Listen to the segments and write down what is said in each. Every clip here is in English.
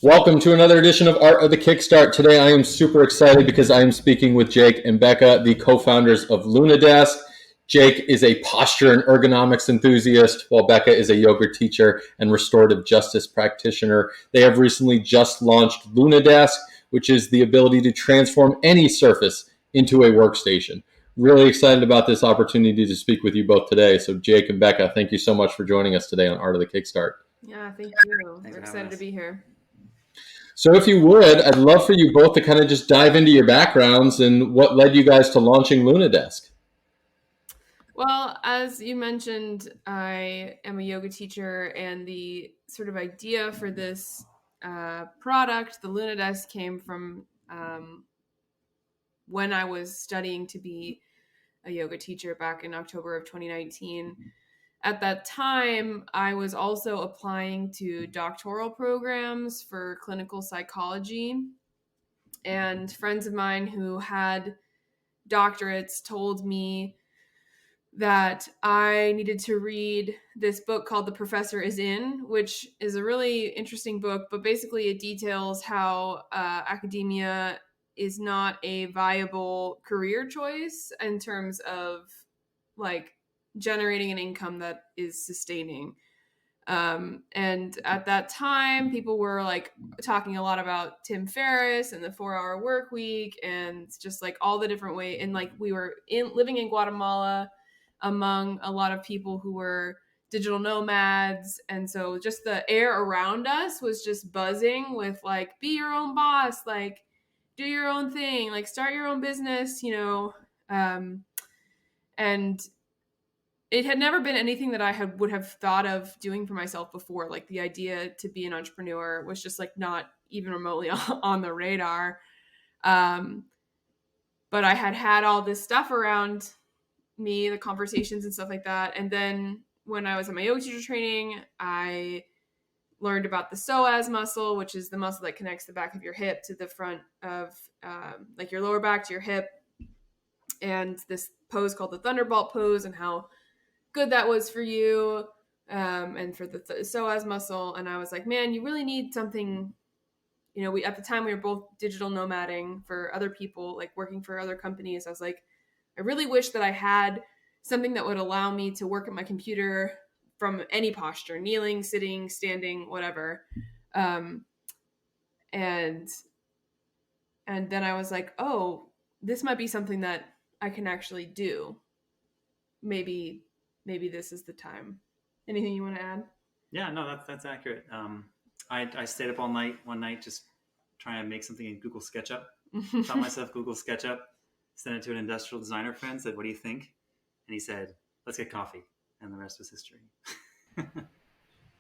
Welcome to another edition of Art of the Kickstart. Today I am super excited because I am speaking with Jake and Bekah, the co-founders of Lunadesk. Jake is a posture and ergonomics enthusiast, while Bekah is a yoga teacher and restorative justice practitioner. They have recently just launched Lunadesk, which is the ability to transform any surface into a workstation. Really excited about this opportunity to speak with you both today. So Jake and Bekah, thank you so much for joining us today on Art of the Kickstart. Yeah, thank you. We're excited to be here. So if you would, I'd love for you both to kind of just dive into your backgrounds and what led you guys to launching Lunadesk. Well, as you mentioned, I am a yoga teacher, and the sort of idea for this product, the Lunadesk, came from when I was studying to be a yoga teacher back in October of 2019. At that time, I was also applying to doctoral programs for clinical psychology, and friends of mine who had doctorates told me that I needed to read this book called The Professor is In, which is a really interesting book, but basically it details how academia is not a viable career choice in terms of like generating an income that is sustaining. And at that time, people were like talking a lot about Tim Ferriss and the 4-hour work week and just like all the different ways. And like we were living in Guatemala among a lot of people who were digital nomads. And so just the air around us was just buzzing with like, be your own boss, like do your own thing, like start your own business, and it had never been anything that I would have thought of doing for myself before. Like the idea to be an entrepreneur was just like not even remotely on the radar. But I had all this stuff around me, the conversations and stuff like that. And then when I was at my yoga teacher training, I learned about the psoas muscle, which is the muscle that connects the back of your hip to the front of like your lower back to your hip. And this pose called the Thunderbolt pose, and how good that was for you and for the psoas muscle. And I was like, man, you really need something. We at the time we were both digital nomading for other people, like working for other companies. I was like, I really wish that I had something that would allow me to work at my computer from any posture, kneeling, sitting, standing, whatever. And then I was like, oh, this might be something that I can actually do. Maybe this is the time. Anything you want to add? Yeah, no, that's accurate. I stayed up all night one night just trying to make something in Google SketchUp. Taught myself Google SketchUp, sent it to an industrial designer friend, said, what do you think? And he said, let's get coffee. And the rest was history.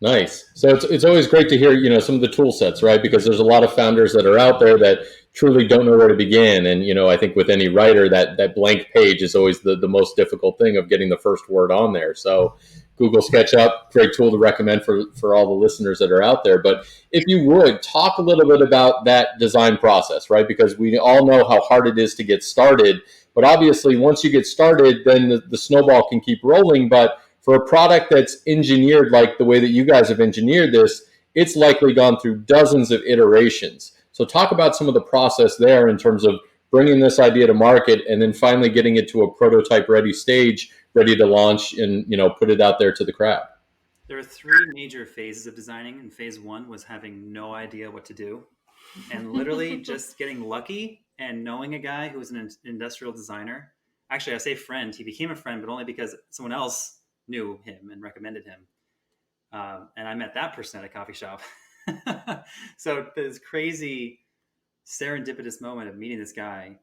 Nice. So it's always great to hear, some of the tool sets, right? Because there's a lot of founders that are out there that truly don't know where to begin. And, I think with any writer, that blank page is always the most difficult thing of getting the first word on there. So Google SketchUp, great tool to recommend for all the listeners that are out there. But if you would, talk a little bit about that design process, right? Because we all know how hard it is to get started. But obviously, once you get started, then the snowball can keep rolling. But for a product that's engineered like the way that you guys have engineered this, it's likely gone through dozens of iterations. So talk about some of the process there in terms of bringing this idea to market and then finally getting it to a prototype ready stage, ready to launch and, put it out there to the crowd. There are 3 major phases of designing, and phase 1 was having no idea what to do and literally just getting lucky and knowing a guy who was an industrial designer. Actually, I say friend, he became a friend, but only because someone else knew him and recommended him. And I met that person at a coffee shop. So this crazy serendipitous moment of meeting this guy,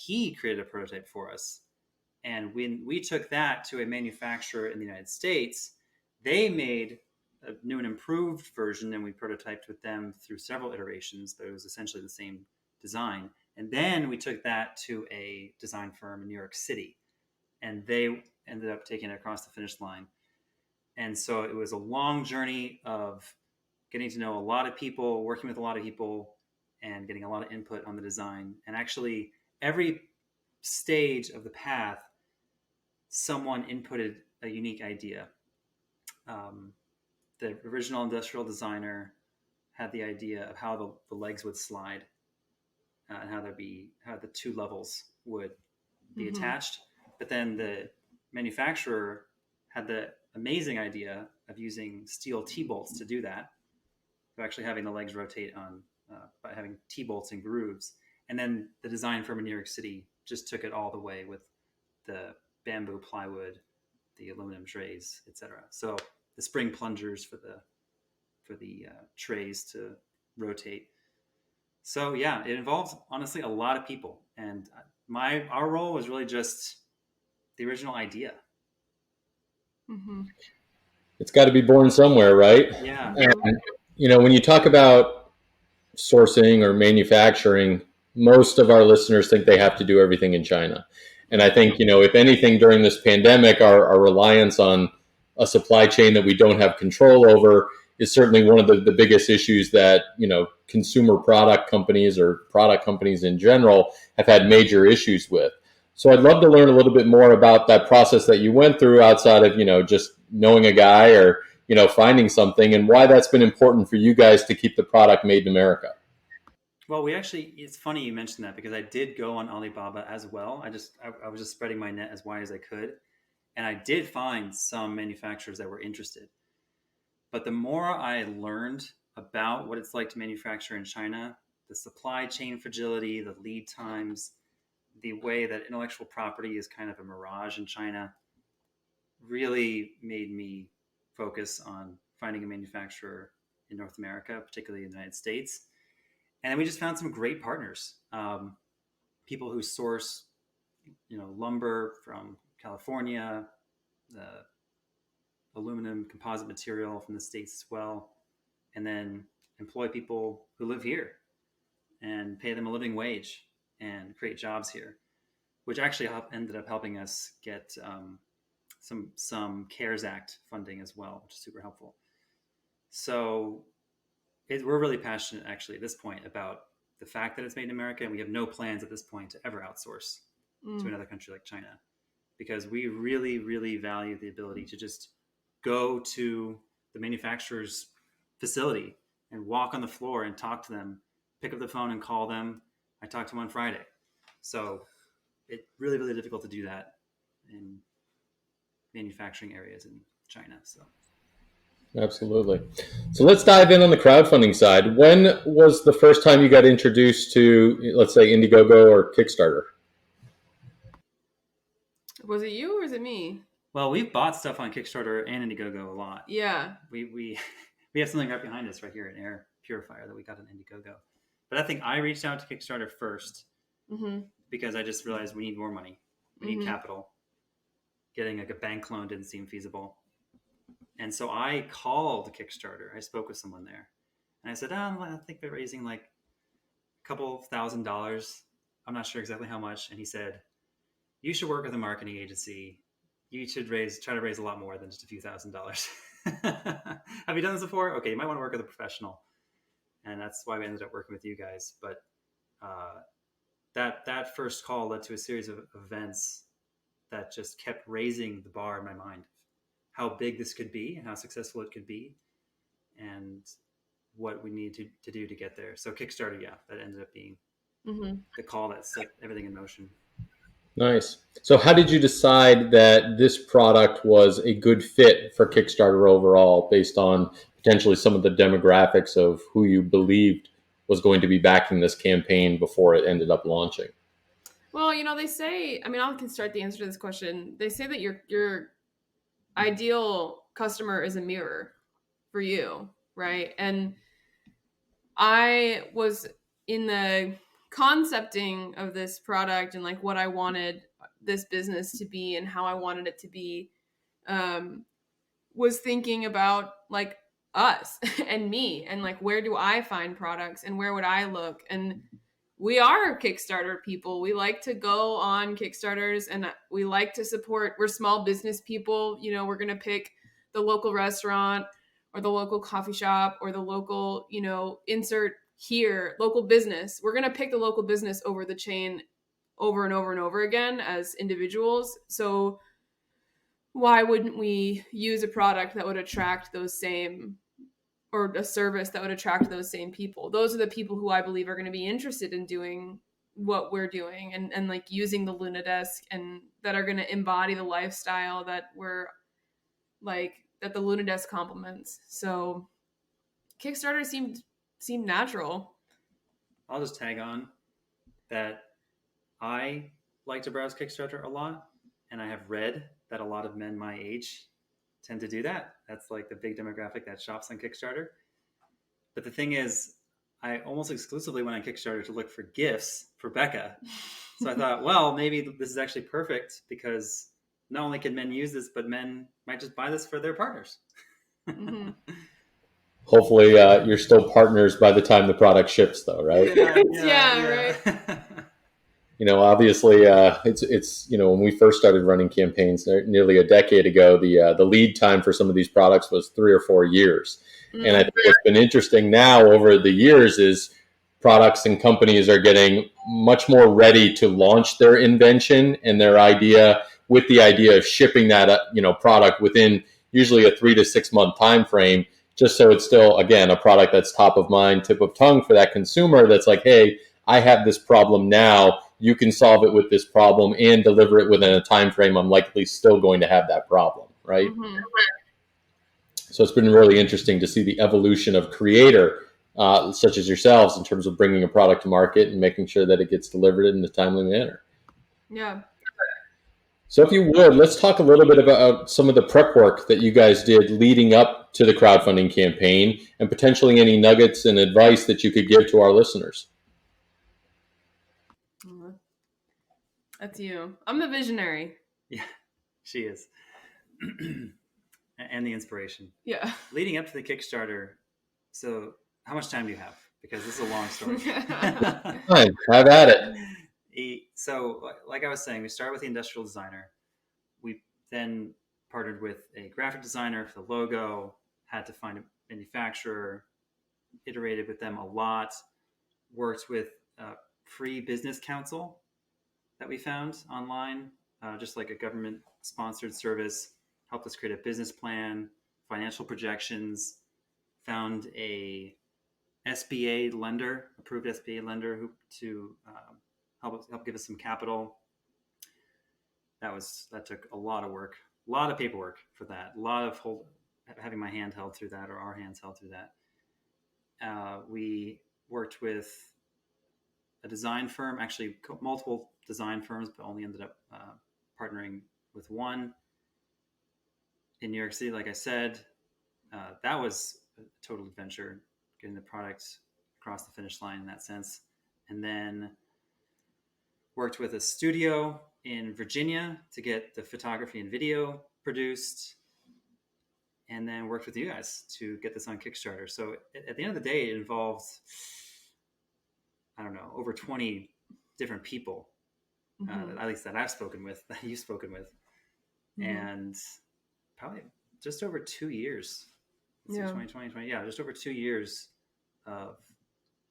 he created a prototype for us. And when we took that to a manufacturer in the United States, they made a new and improved version, and we prototyped with them through several iterations, but it was essentially the same design. And then we took that to a design firm in New York City, and they ended up taking it across the finish line. And so it was a long journey of getting to know a lot of people, working with a lot of people, and getting a lot of input on the design. And actually, every stage of the path, someone inputted a unique idea. The original industrial designer had the idea of how the legs would slide and how the two levels would be attached. But then the manufacturer had the amazing idea of using steel T-bolts to do that. So actually having the legs rotate by having T-bolts and grooves. And then the design firm in New York City just took it all the way with the bamboo plywood, the aluminum trays, etc. So the spring plungers for the trays to rotate. So yeah, it involves honestly a lot of people, and our role was really just the original idea. It's got to be born somewhere, right? Yeah. And when you talk about sourcing or manufacturing, most of our listeners think they have to do everything in China. And I think, if anything during this pandemic, our reliance on a supply chain that we don't have control over is certainly one of the biggest issues that, consumer product companies or product companies in general have had major issues with. So I'd love to learn a little bit more about that process that you went through outside of, just knowing a guy or, finding something, and why that's been important for you guys to keep the product made in America. Well, it's funny you mentioned that, because I did go on Alibaba as well. I was just spreading my net as wide as I could. And I did find some manufacturers that were interested. But the more I learned about what it's like to manufacture in China, the supply chain fragility, the lead times, the way that intellectual property is kind of a mirage in China, really made me focus on finding a manufacturer in North America, particularly in the United States. And then we just found some great partners, people who source, lumber from California, the aluminum composite material from the States as well, and then employ people who live here and pay them a living wage and create jobs here, which actually ended up helping us get some CARES Act funding as well, which is super helpful. So we're really passionate actually at this point about the fact that it's made in America, and we have no plans at this point to ever outsource to another country like China, because we really, really value the ability to just go to the manufacturer's facility and walk on the floor and talk to them, pick up the phone and call them. I talked to them on Friday. So it's really, really difficult to do that in manufacturing areas in China. So. Absolutely. So let's dive in on the crowdfunding side. When was the first time you got introduced to, let's say, Indiegogo or Kickstarter? Was it you or was it me? Well, we've bought stuff on Kickstarter and Indiegogo a lot. Yeah. We have something right behind us right here, an air purifier that we got on Indiegogo. But I think I reached out to Kickstarter first because I just realized we need more money. We need capital. Getting like a bank loan didn't seem feasible. And so I called Kickstarter. I spoke with someone there. And I said, I think they're raising like a couple $1,000s. I'm not sure exactly how much. And he said, you should work with a marketing agency. You should try to raise a lot more than just a few $1,000s. Have you done this before? Okay, you might want to work with a professional. And that's why we ended up working with you guys. But that first call led to a series of events that just kept raising the bar in my mind. How big this could be and how successful it could be, and what we need to do to get there. So Kickstarter, that ended up being the call that set everything in motion. Nice. So how did you decide that this product was a good fit for Kickstarter overall, based on potentially some of the demographics of who you believed was going to be backing this campaign before it ended up launching? Well, they say, I can start the answer to this question. They say that your ideal customer is a mirror for you, right? And I was in the concepting of this product and like what I wanted this business to be and how I wanted it to be, was thinking about like us and me and like, where do I find products and where would I look? And we are Kickstarter people. We like to go on Kickstarters and we like to support. We're small business people. We're going to pick the local restaurant or the local coffee shop or the local, insert here, local business. We're going to pick the local business over the chain over and over and over again as individuals. So why wouldn't we use a product that would attract those same or a service that would attract those same people. Those are the people who I believe are going to be interested in doing what we're doing and like using the Lunadesk, and that are going to embody the lifestyle that we're like, that the Lunadesk complements. So Kickstarter seemed natural. I'll just tag on that I like to browse Kickstarter a lot, and I have read that a lot of men my age tend to do that. That's like the big demographic that shops on Kickstarter. But the thing is, I almost exclusively went on Kickstarter to look for gifts for Bekah. So I thought, well, maybe this is actually perfect, because not only can men use this, but men might just buy this for their partners. Mm-hmm. Hopefully, you're still partners by the time the product ships, though, right? Yeah, right. Obviously, it's when we first started running campaigns nearly a decade ago, the lead time for some of these products was 3 or 4 years. Mm-hmm. And I think what's been interesting now over the years is products and companies are getting much more ready to launch their invention and their idea, with the idea of shipping that product within usually a 3 to 6 month time frame, just so it's still, again, a product that's top of mind, tip of tongue for that consumer that's like, hey, I have this problem now. You can solve it with this problem and deliver it within a time frame I'm likely still going to have that problem, right? Mm-hmm. So it's been really interesting to see the evolution of creator, such as yourselves, in terms of bringing a product to market and making sure that it gets delivered in a timely manner. Yeah. So if you would, let's talk a little bit about some of the prep work that you guys did leading up to the crowdfunding campaign, and potentially any nuggets and advice that you could give to our listeners. That's you. I'm the visionary. Yeah, she is. And the inspiration. Yeah. Leading up to the Kickstarter, so how much time do you have? Because this is a long story. Fine, have at it. So, like I was saying, we started with the industrial designer. We then partnered with a graphic designer for the logo, had to find a manufacturer, iterated with them a lot, worked with a free business council that we found online, just like a government-sponsored service, helped us create a business plan, financial projections, found a SBA lender, approved SBA lender to help give us some capital. That took a lot of work, a lot of paperwork for that, a lot of having my hand held through that, or our hands held through that. We worked with a design firm, actually multiple design firms, but only ended up partnering with one in New York City. Like I said, that was a total adventure, getting the product across the finish line in that sense. And then worked with a studio in Virginia to get the photography and video produced, and then worked with you guys to get this on Kickstarter. So at the end of the day, it involved, I don't know, over 20 different people, at least that I've spoken with, that you've spoken with, and probably just over 2 years. Yeah. 2020, yeah, just over 2 years of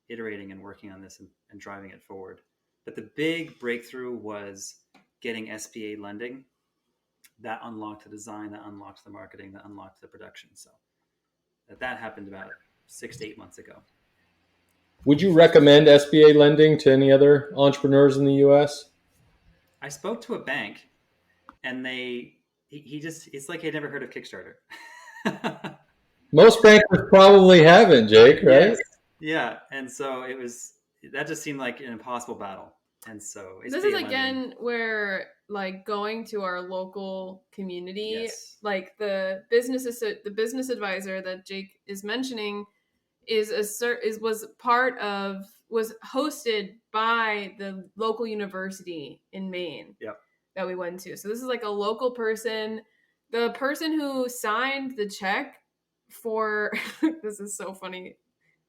iterating and working on this and driving it forward. But the big breakthrough was getting SBA lending. That unlocked the design, that unlocked the marketing, that unlocked the production. So that happened about 6 to 8 months ago. Would you recommend SBA lending to any other entrepreneurs in the U.S.? I spoke to a bank, and it's like he'd never heard of Kickstarter. Most bankers probably haven't, Jake, right? Yes. Yeah. And so that just seemed like an impossible battle. And so this is again where, like, going to our local community, yes, like the business advisor that Jake is mentioning was hosted by the local university in Maine. Yep. That we went to. So this is like a local person. The person who signed the check for this is so funny,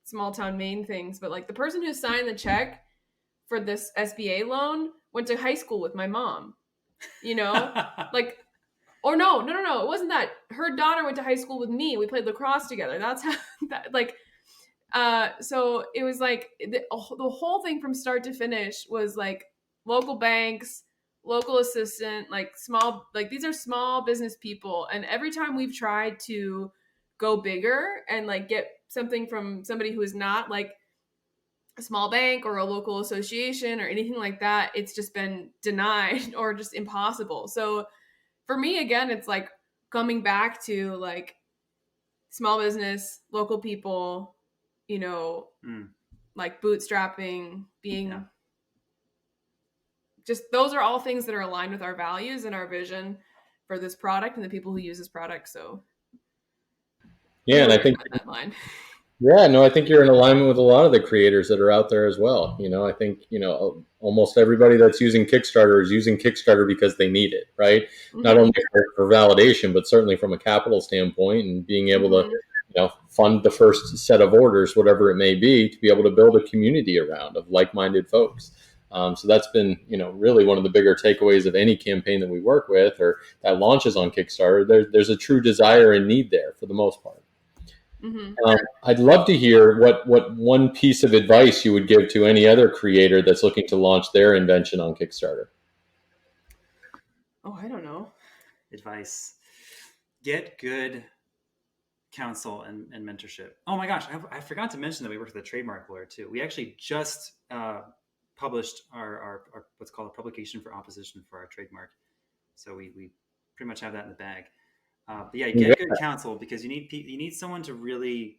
small town Maine things, but like the person who signed the check for this SBA loan went to high school with my mom, like, or no, it wasn't that. Her daughter went to high school with me. We played lacrosse together. That's how that, like, so it was like the whole thing from start to finish was like local banks, local assistant, like these are small business people. And every time we've tried to go bigger and like get something from somebody who is not like a small bank or a local association or anything like that, it's just been denied or just impossible. So for me, again, it's like coming back to like small business, local people, you know, like bootstrapping, being just, those are all things that are aligned with our values and our vision for this product and the people who use this product. So yeah, and I think that line. Yeah, no, I think you're in alignment with a lot of the creators that are out there as well. I think, almost everybody that's using Kickstarter is using Kickstarter because they need it, right? Mm-hmm. Not only for validation, but certainly from a capital standpoint and being able to, fund the first set of orders, whatever it may be, to be able to build a community around of like-minded folks. So that's been, really one of the bigger takeaways of any campaign that we work with or that launches on Kickstarter. There's a true desire and need there for the most part. Mm-hmm. I'd love to hear what one piece of advice you would give to any other creator that's looking to launch their invention on Kickstarter. Oh, I don't know. Advice: get good counsel and mentorship. Oh my gosh, I forgot to mention that we work with a trademark lawyer too. We actually just published our what's called a publication for opposition for our trademark. So we pretty much have that in the bag. But yeah, get good counsel because you need someone to really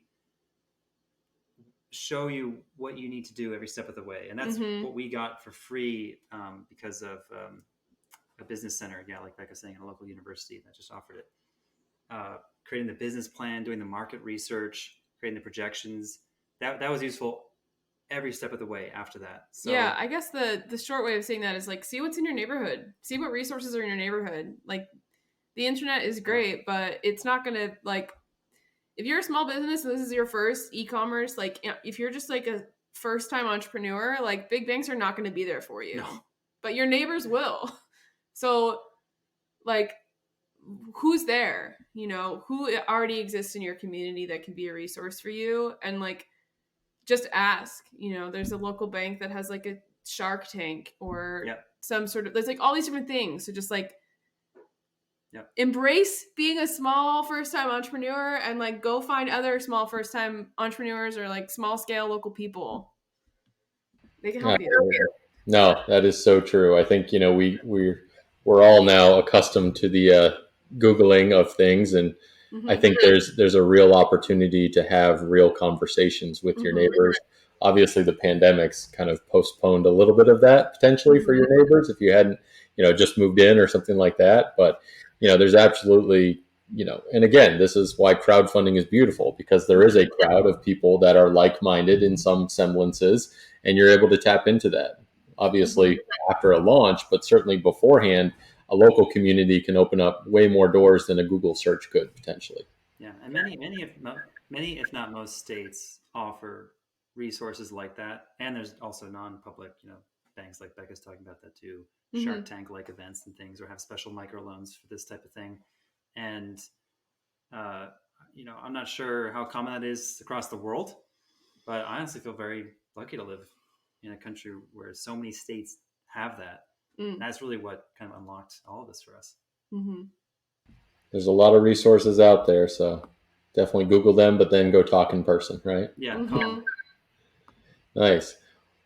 show you what you need to do every step of the way, and that's what we got for free because of a business center. Yeah, like Bekah saying, a local university that just offered it. Creating the business plan, doing the market research, creating the projections. That was useful every step of the way after that. So yeah, I guess the short way of saying that is like, see what's in your neighborhood, see what resources are in your neighborhood. Like the internet is great, but it's not going to like, if you're a small business and this is your first e-commerce, like if you're just like a first time entrepreneur, like big banks are not going to be there for you, but your neighbors will. So like, who's there, who already exists in your community that can be a resource for you, and like just ask. There's a local bank that has like a Shark Tank or some sort of, there's like all these different things. So just like embrace being a small first time entrepreneur and like go find other small first time entrepreneurs or like small scale local people. They can help you. No, that is so true. I think we're all now accustomed to the Googling of things, and I think there's a real opportunity to have real conversations with your neighbors. Obviously, the pandemic's kind of postponed a little bit of that potentially for your neighbors if you hadn't, just moved in or something like that. But there's absolutely, and again, this is why crowdfunding is beautiful, because there is a crowd of people that are like-minded in some semblances, and you're able to tap into that. Obviously, after a launch, but certainly beforehand, a local community can open up way more doors than a Google search could potentially. Yeah, and many if not most states offer resources like that, and there's also non-public, banks like Bekah's talking about that too, Shark Tank like events and things, or have special microloans for this type of thing. And I'm not sure how common that is across the world, but I honestly feel very lucky to live in a country where so many states have that. And that's really what kind of unlocked all of this for us. There's a lot of resources out there, so definitely Google them, but then go talk in person, right? Yeah. Nice.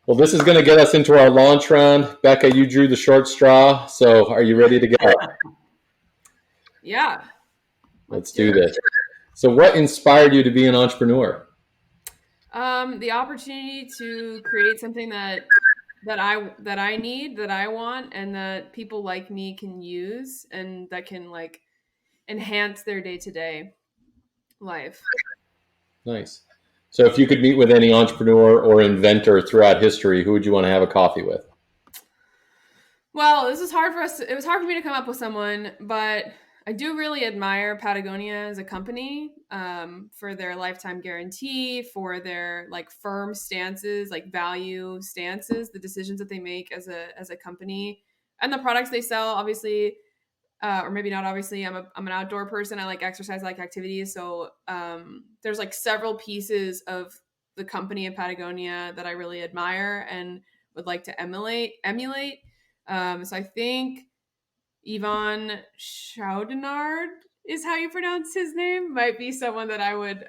Well, this is going to get us into our launch round. Bekah, you drew the short straw, so are you ready to go? Yeah. Let's do this. So what inspired you to be an entrepreneur? The opportunity to create something that I need, that I want, and that people like me can use, and that can like enhance their day-to-day life. Nice. So if you could meet with any entrepreneur or inventor throughout history, who would you want to have a coffee with? Well, this is hard for us. It was hard for me to come up with someone, but I do really admire Patagonia as a company, for their lifetime guarantee, for their like firm stances, like value stances, the decisions that they make as a company, and the products they sell. Obviously, or maybe not obviously, I'm an outdoor person. I like exercise, I like activities. So there's like several pieces of the company of Patagonia that I really admire and would like to emulate. So I think Yvon Chouinard is how you pronounce his name, might be someone that I would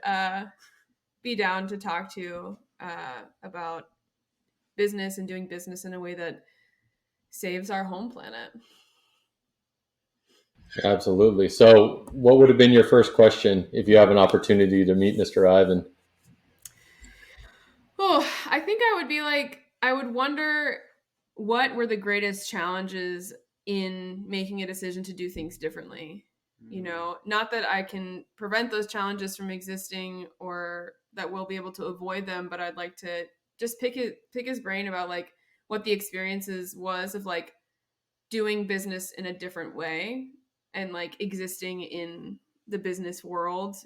be down to talk to about business and doing business in a way that saves our home planet. Absolutely. So what would have been your first question if you have an opportunity to meet Mr. Ivan? Oh, I think I would be like, I would wonder what were the greatest challenges in making a decision to do things differently. You know, not that I can prevent those challenges from existing or that we'll be able to avoid them, but I'd like to just pick his brain about like what the experiences was of like doing business in a different way and like existing in the business world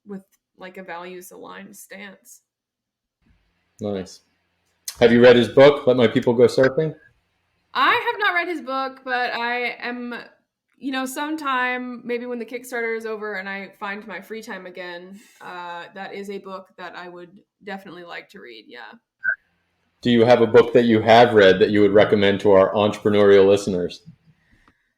with like a values aligned stance. Nice. Have you read his book, Let My People Go Surfing? I have not read his book, but I am, you know, sometime maybe when the Kickstarter is over and I find my free time again, that is a book that I would definitely like to read. Yeah. Do you have a book that you have read that you would recommend to our entrepreneurial listeners?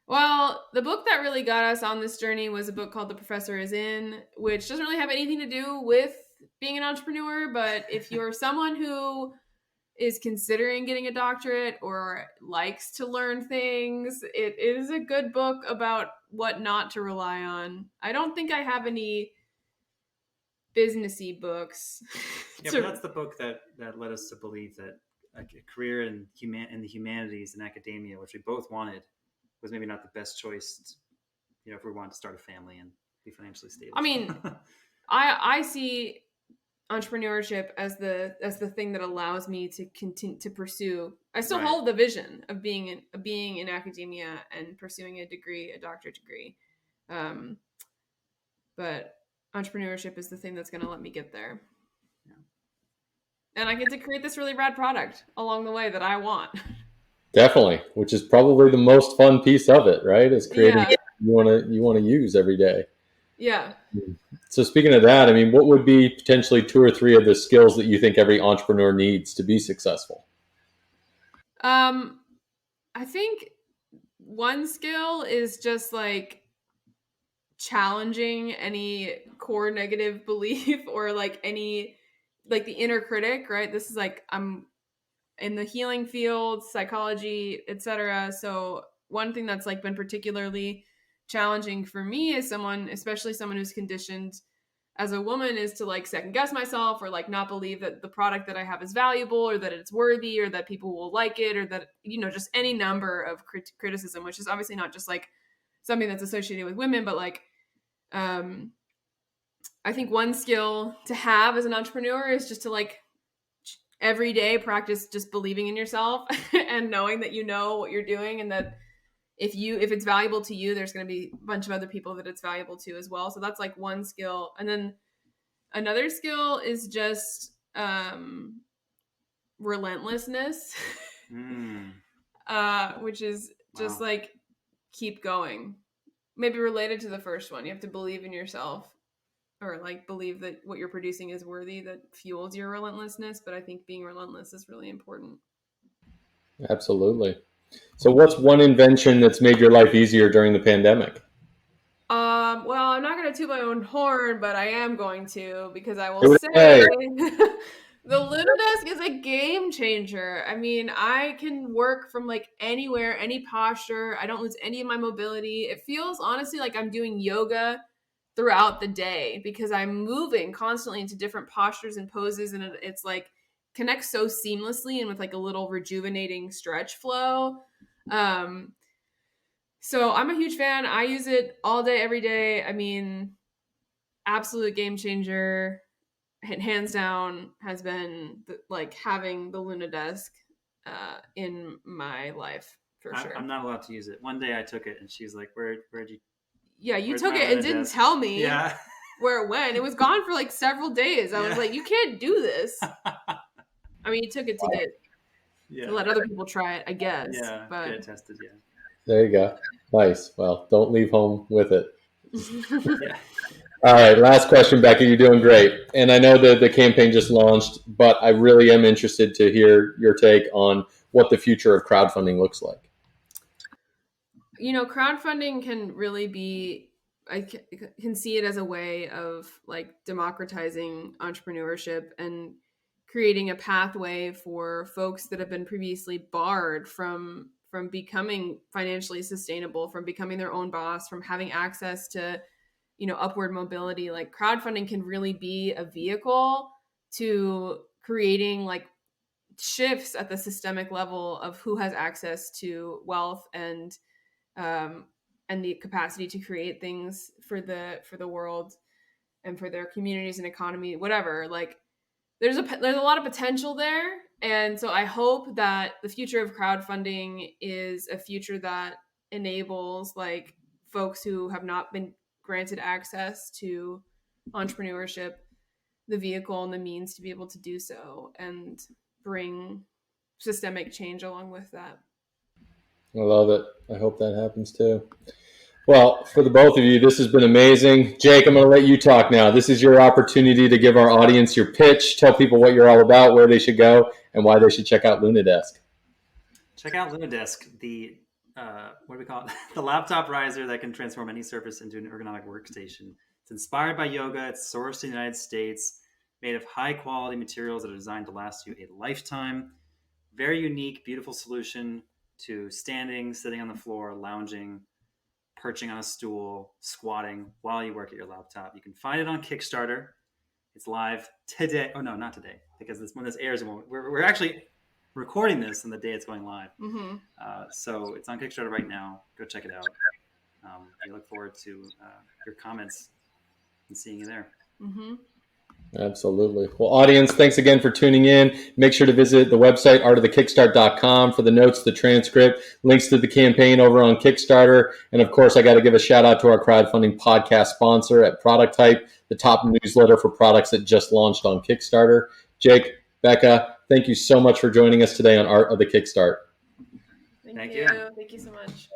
Well, the book that really got us on this journey was a book called The Professor Is In, which doesn't really have anything to do with being an entrepreneur, but if you're someone who is considering getting a doctorate or likes to learn things, it is a good book about what not to rely on. I don't think I have any businessy books. Yeah, but that's the book that led us to believe that a career in the humanities and academia, which we both wanted, was maybe not the best choice, you know, if we wanted to start a family and be financially stable. I mean, I see entrepreneurship as the thing that allows me to continue to pursue. I still hold the vision of being in academia and pursuing a doctorate degree, but entrepreneurship is the thing that's going to let me get there. Yeah. And I get to create this really rad product along the way that I want. Definitely, which is probably the most fun piece of it, right? Is creating what you want to use every day. Yeah. So speaking of that, I mean, what would be potentially 2 or 3 of the skills that you think every entrepreneur needs to be successful? I think one skill is just like challenging any core negative belief or like any like the inner critic, right? This is like I'm in the healing field, psychology, etc. So one thing that's like been particularly challenging for me is especially someone who's conditioned as a woman, is to like second guess myself or like not believe that the product that I have is valuable or that it's worthy or that people will like it or that, you know, just any number of criticism, which is obviously not just like something that's associated with women, but like I think one skill to have as an entrepreneur is just to like every day practice just believing in yourself and knowing that you know what you're doing and that if it's valuable to you, there's going to be a bunch of other people that it's valuable to as well. So that's like one skill. And then another skill is just relentlessness, which is just like keep going. Maybe related to the first one. You have to believe in yourself or like believe that what you're producing is worthy, that fuels your relentlessness. But I think being relentless is really important. Absolutely. So what's one invention that's made your life easier during the pandemic? Well, I'm not going to toot my own horn, but I am going to, because I will say the Lunadesk is a game changer. I mean, I can work from like anywhere, any posture. I don't lose any of my mobility. It feels honestly like I'm doing yoga throughout the day because I'm moving constantly into different postures and poses, and it's like connects so seamlessly and with like a little rejuvenating stretch flow. So I'm a huge fan. I use it all day, every day. I mean, absolute game changer. Hands down has been like having the Lunadesk in my life for sure. I'm not allowed to use it. One day I took it and she's like, where'd you? Yeah, you took it and didn't tell me where it went. It was gone for like several days. I was like, you can't do this. I mean, you took it to let other people try it, I guess. Yeah, but get it tested, There you go. Nice. Well, don't leave home with it. All right. Last question, Bekah. You're doing great. And I know that the campaign just launched, but I really am interested to hear your take on what the future of crowdfunding looks like. You know, crowdfunding can really be I can see it as a way of like democratizing entrepreneurship and creating a pathway for folks that have been previously barred from becoming financially sustainable, from becoming their own boss, from having access to, upward mobility. Like crowdfunding can really be a vehicle to creating like shifts at the systemic level of who has access to wealth and the capacity to create things for the world and for their communities and economy, whatever. Like there's a lot of potential there, and so I hope that the future of crowdfunding is a future that enables like folks who have not been granted access to entrepreneurship the vehicle and the means to be able to do so and bring systemic change along with that. I love it. I hope that happens too. Well, for the both of you, this has been amazing. Jake, I'm going to let you talk now. This is your opportunity to give our audience your pitch, tell people what you're all about, where they should go, and why they should check out Lunadesk. Check out Lunadesk, the what do we call it? The laptop riser that can transform any surface into an ergonomic workstation. It's inspired by yoga. It's sourced in the United States, made of high quality materials that are designed to last you a lifetime. Very unique, beautiful solution to standing, sitting on the floor, lounging, perching on a stool, squatting while you work at your laptop. You can find it on Kickstarter. It's live today. Oh no, not today, because when this airs, we're actually recording this on the day it's going live. Mm-hmm. So it's on Kickstarter right now. Go check it out. We look forward to your comments and seeing you there. Mm-hmm. Absolutely. Well, audience, thanks again for tuning in. Make sure to visit the website, artofthekickstart.com, for the notes, the transcript, links to the campaign over on Kickstarter. And of course, I got to give a shout out to our crowdfunding podcast sponsor at Product Hype, the top newsletter for products that just launched on Kickstarter. Jake, Bekah, thank you so much for joining us today on Art of the Kickstart. Thank you. Thank you so much.